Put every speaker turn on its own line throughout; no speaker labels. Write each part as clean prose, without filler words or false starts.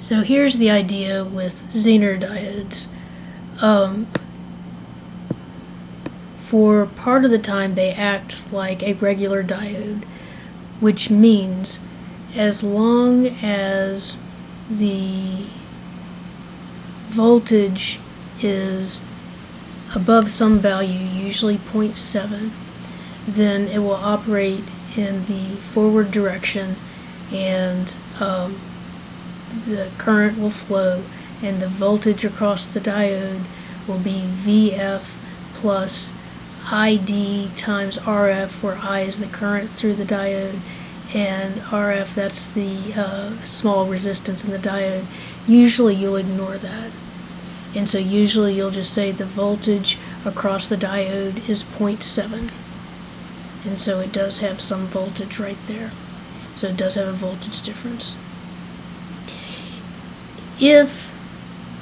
So here's the idea with Zener diodes. For part of the time they act like a regular diode, which means as long as the voltage is above some value, usually 0.7, then it will operate in the forward direction, and the current will flow, and the voltage across the diode will be VF plus ID times RF, where I is the current through the diode, and RF, that's the small resistance in the diode. Usually you'll ignore that, and so usually you'll just say the voltage across the diode is 0.7, and so it does have some voltage right there, so it does have a voltage difference. If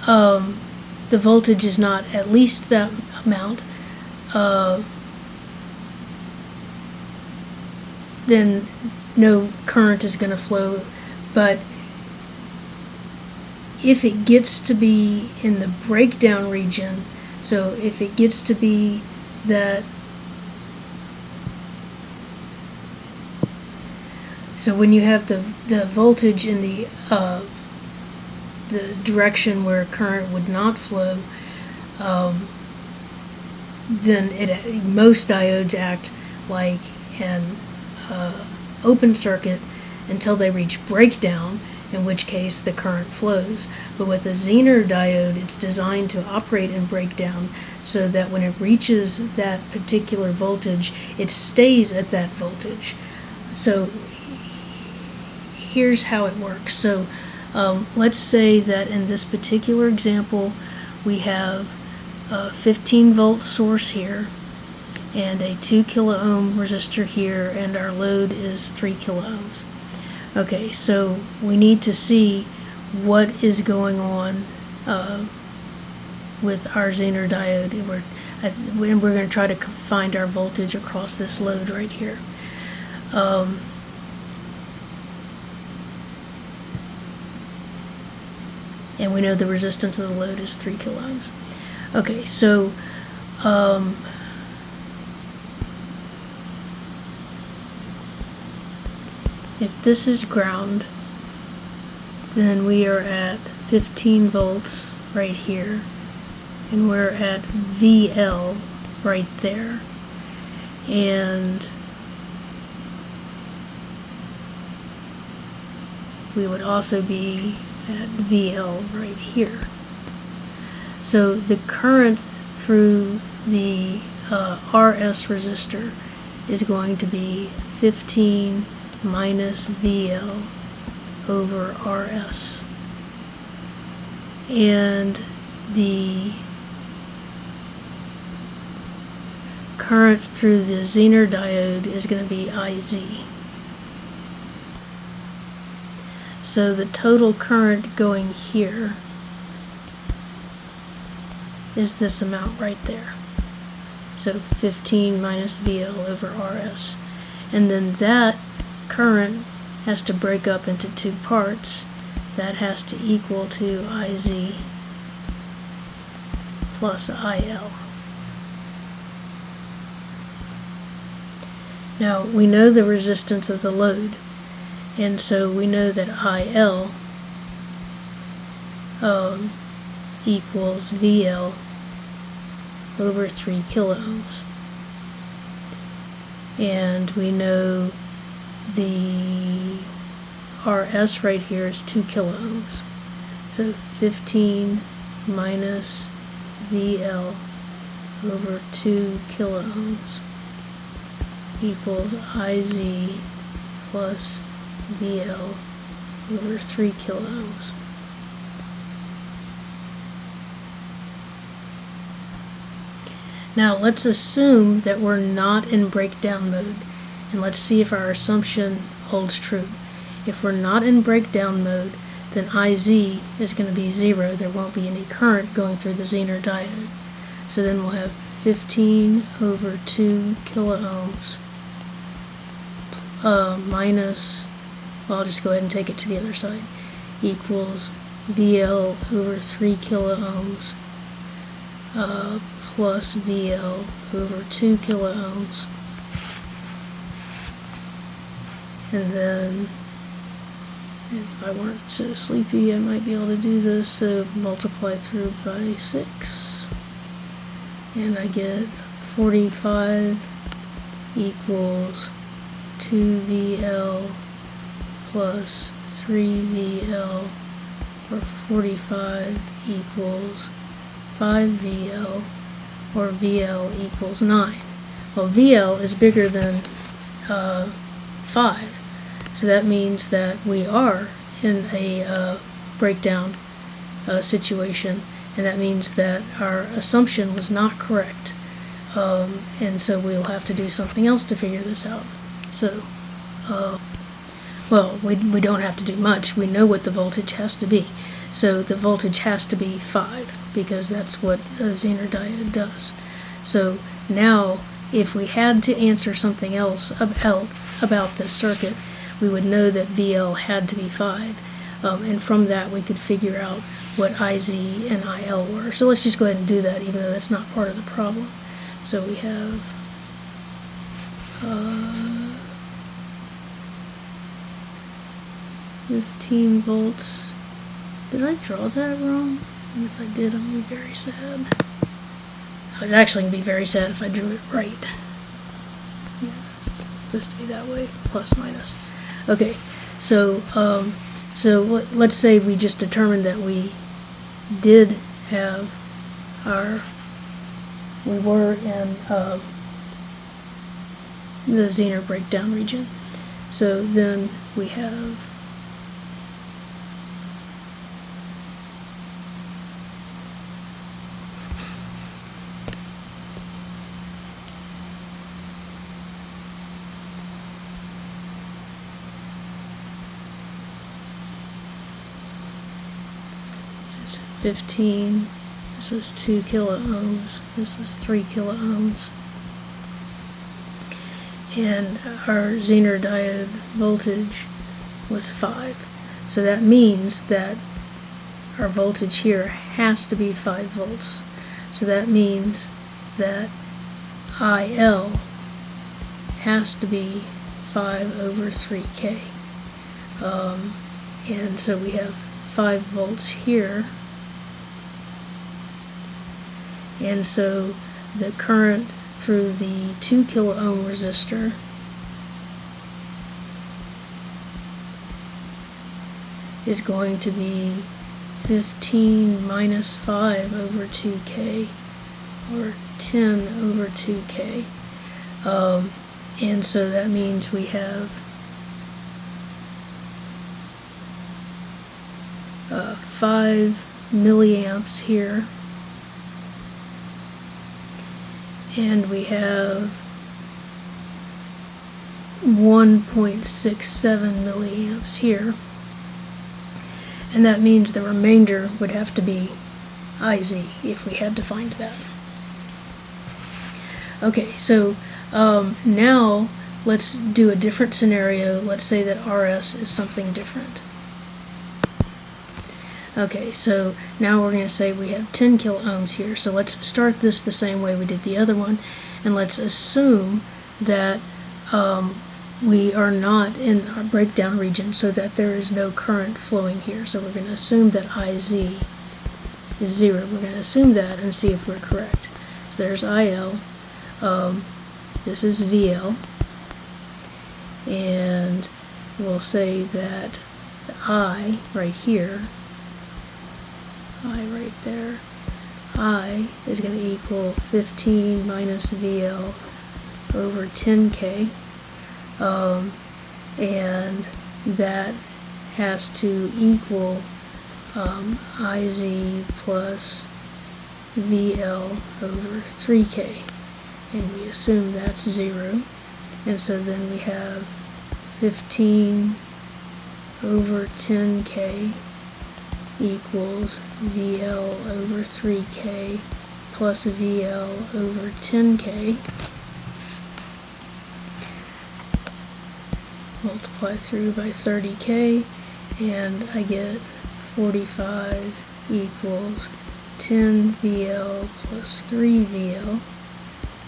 the voltage is not at least that amount, then no current is going to flow. But if it gets to be in the breakdown region, so if it gets to be that, so when you have the voltage in the direction where current would not flow, then most diodes act like an open circuit until they reach breakdown, in which case the current flows. But with a Zener diode, it's designed to operate in breakdown so that when it reaches that particular voltage, it stays at that voltage. So here's how it works. So let's say that in this particular example we have a 15 volt source here and a 2 kilo ohm resistor here, and our load is 3 kilo ohms. Okay, so we need to see what is going on with our Zener diode, and we're going to try to find our voltage across this load right here. And we know the resistance of the load is 3 kilo ohms. Okay, so if this is ground, then we are at 15 volts right here, and we're at VL right there, and we would also be at VL right here. So the current through the RS resistor is going to be 15 minus VL over RS, and the current through the Zener diode is going to be IZ. So the total current going here is this amount right there. So 15 minus VL over RS. And then that current has to break up into two parts. That has to equal to IZ plus IL. Now we know the resistance of the load, and so we know that IL equals VL over 3 kilo ohms. And we know the RS right here is 2 kilo ohms. So 15 minus VL over 2 kilo ohms equals IZ plus VL over 3 kilo ohms. Now let's assume that we're not in breakdown mode, and let's see if our assumption holds true. If we're not in breakdown mode, then IZ is going to be 0. There won't be any current going through the Zener diode. So then we'll have 15 over 2 kilo ohms minus, well, I'll just go ahead and take it to the other side, equals VL over 3 kiloohms plus VL over 2 kiloohms. And then, if I weren't so sleepy, I might be able to do this. So multiply through by 6. And I get 45 equals 2VL plus 3VL, or 45 equals 5VL, or VL equals 9. Well, VL is bigger than 5, so that means that we are in a breakdown situation, and that means that our assumption was not correct, and so we'll have to do something else to figure this out. So, well, we don't have to do much. We know what the voltage has to be. So the voltage has to be 5, because that's what a Zener diode does. So now, if we had to answer something else about this circuit, we would know that VL had to be 5, and from that we could figure out what IZ and IL were. So let's just go ahead and do that, even though that's not part of the problem. So we have 15 volts. Did I draw that wrong? And if I did, I'm going to be very sad. I was actually going to be very sad if I drew it right. Yeah, it's supposed to be that way, plus minus. Okay, so let's say we just determined that we did have we were in the Zener breakdown region. So then we have this is 15, this was 2 kiloohms, this was 3 kiloohms, and our Zener diode voltage was 5. So that means that our voltage here has to be 5 volts. So that means that IL has to be 5 over 3K. And so we have 5 volts here. And so the current through the 2 kiloohm resistor is going to be 15 minus 5 over 2K, or 10 over 2K. And so that means we have 5 milliamps here, and we have 1.67 milliamps here, and that means the remainder would have to be IZ if we had to find that. Okay, so now let's do a different scenario. Let's say that RS is something different. Okay, so now we're going to say we have 10 kiloohms here. So let's start this the same way we did the other one, and let's assume that we are not in our breakdown region, so that there is no current flowing here. So we're going to assume that IZ is 0. We're going to assume that and see if we're correct. So there's IL, this is VL, and we'll say that the I right here, I right there, I is going to equal 15 minus VL over 10K, and that has to equal IZ plus VL over 3K, and we assume that's 0, and so then we have 15 over 10K equals VL over 3K plus VL over 10K. Multiply through by 30K, and I get 45 equals 10 VL plus 3 VL,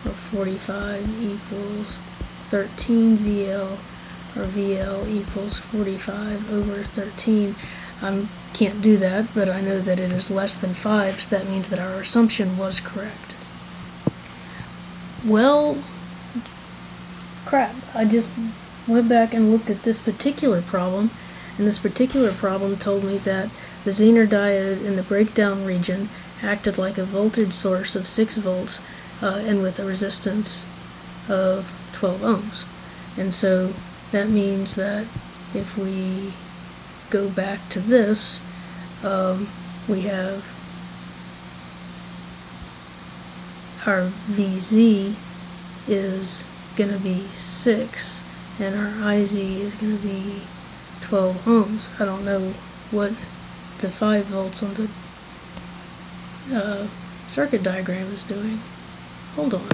or 45 equals 13 VL, or VL equals 45 over 13. I can't do that, but I know that it is less than 5, so that means that our assumption was correct. Well, crap, I just went back and looked at this particular problem, and this particular problem told me that the Zener diode in the breakdown region acted like a voltage source of 6 volts and with a resistance of 12 ohms. And so that means that if we go back to this, we have our VZ is going to be 6, and our IZ is going to be 12 ohms. I don't know what the 5 volts on the circuit diagram is doing. Hold on.